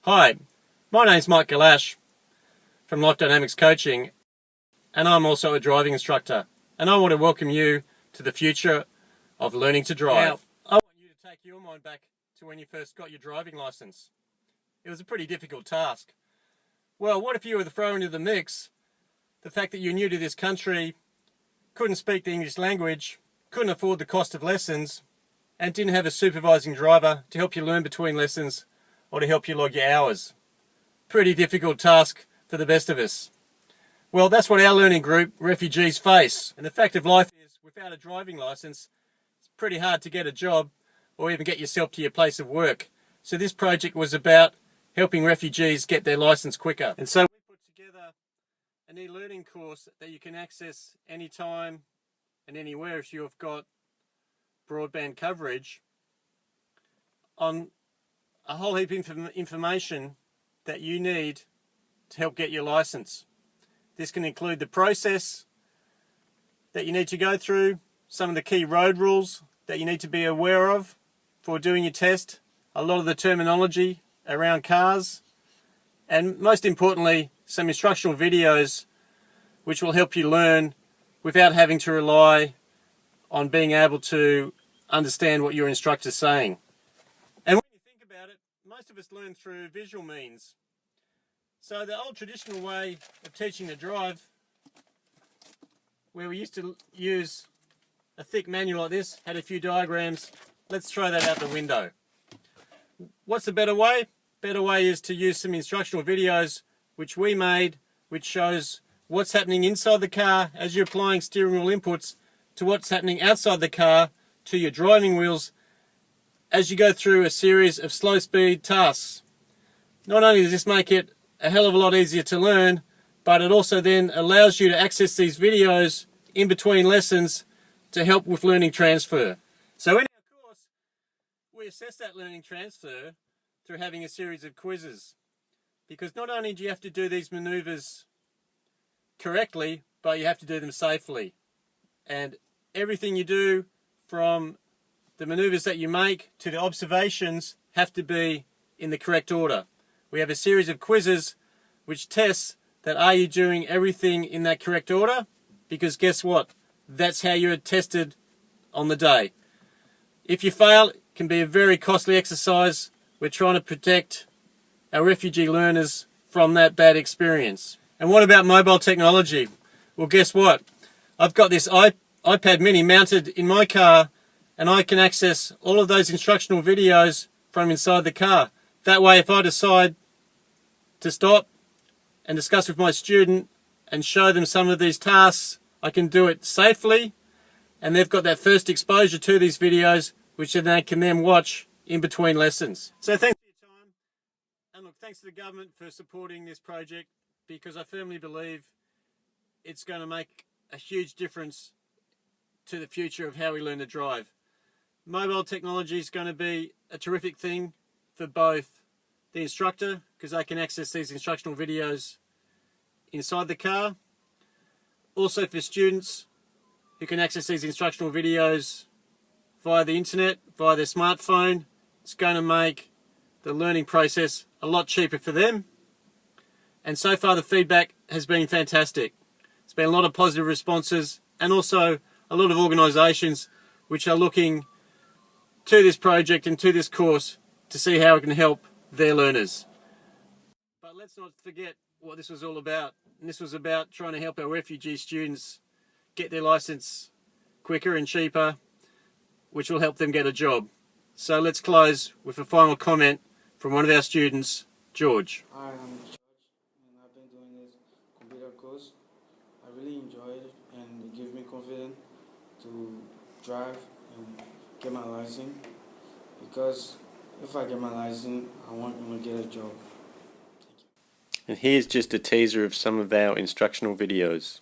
Hi, my name's Mike Galash from Life Dynamics Coaching, and I'm also a driving instructor, and I want to welcome you to the future of learning to drive. Now, I want you to take your mind back to when you first got your driving license. It was a pretty difficult task. Well, what if you were to throw into the mix the fact that you're new to this country, couldn't speak the English language, couldn't afford the cost of lessons, and didn't have a supervising driver to help you learn between lessons or to help you log your hours? Pretty difficult task for the best of us. Well, that's what our learning group, refugees, face. And the fact of life is, without a driving license, it's pretty hard to get a job or even get yourself to your place of work. So this project was about helping refugees get their license quicker. And so we put together an e-learning course that you can access anytime and anywhere if you've got broadband coverage, on a whole heap of information that you need to help get your license. This can include the process that you need to go through, some of the key road rules that you need to be aware of for doing your test, a lot of the terminology around cars, and most importantly, some instructional videos which will help you learn without having to rely on being able to understand what your instructor's saying. And when you think about it, most of us learn through visual means. So the old traditional way of teaching to drive, where we used to use a thick manual like this, had a few diagrams, let's throw that out the window. What's the better way? Better way is to use some instructional videos which we made, which shows what's happening inside the car as you're applying steering wheel inputs to what's happening outside the car to your driving wheels as you go through a series of slow speed tasks. Not only does this make it a hell of a lot easier to learn, but it also then allows you to access these videos in between lessons to help with learning transfer. So in our course, we assess that learning transfer through having a series of quizzes. Because not only do you have to do these maneuvers correctly, but you have to do them safely. And everything you do, from the maneuvers that you make to the observations, have to be in the correct order. We have a series of quizzes which tests that are you doing everything in that correct order, because guess what? That's how you're tested on the day. If you fail, it can be a very costly exercise. We're trying to protect our refugee learners from that bad experience. And what about mobile technology? Well, guess what? I've got this iPad mini mounted in my car, and I can access all of those instructional videos from inside the car. That way, if I decide to stop and discuss with my student and show them some of these tasks, I can do it safely, and they've got that first exposure to these videos, which they can then watch in between lessons. So thanks for your time, and look, thanks to the government for supporting this project, because I firmly believe it's going to make a huge difference to the future of how we learn to drive. Mobile technology is going to be a terrific thing for both the instructor, because they can access these instructional videos inside the car. Also for students, who can access these instructional videos via the internet, via their smartphone. It's going to make the learning process a lot cheaper for them. And so far the feedback has been fantastic. There's been a lot of positive responses, and also a lot of organisations which are looking to this project and to this course to see how it can help their learners. But let's not forget what this was all about. And this was about trying to help our refugee students get their licence quicker and cheaper, which will help them get a job. So let's close with a final comment from one of our students, George. Hi, I'm George, and I've been doing this computer course. I really enjoyed it, and it gives me confidence to drive and get my license, because if I get my license, I want to get a job. And here's just a teaser of some of our instructional videos.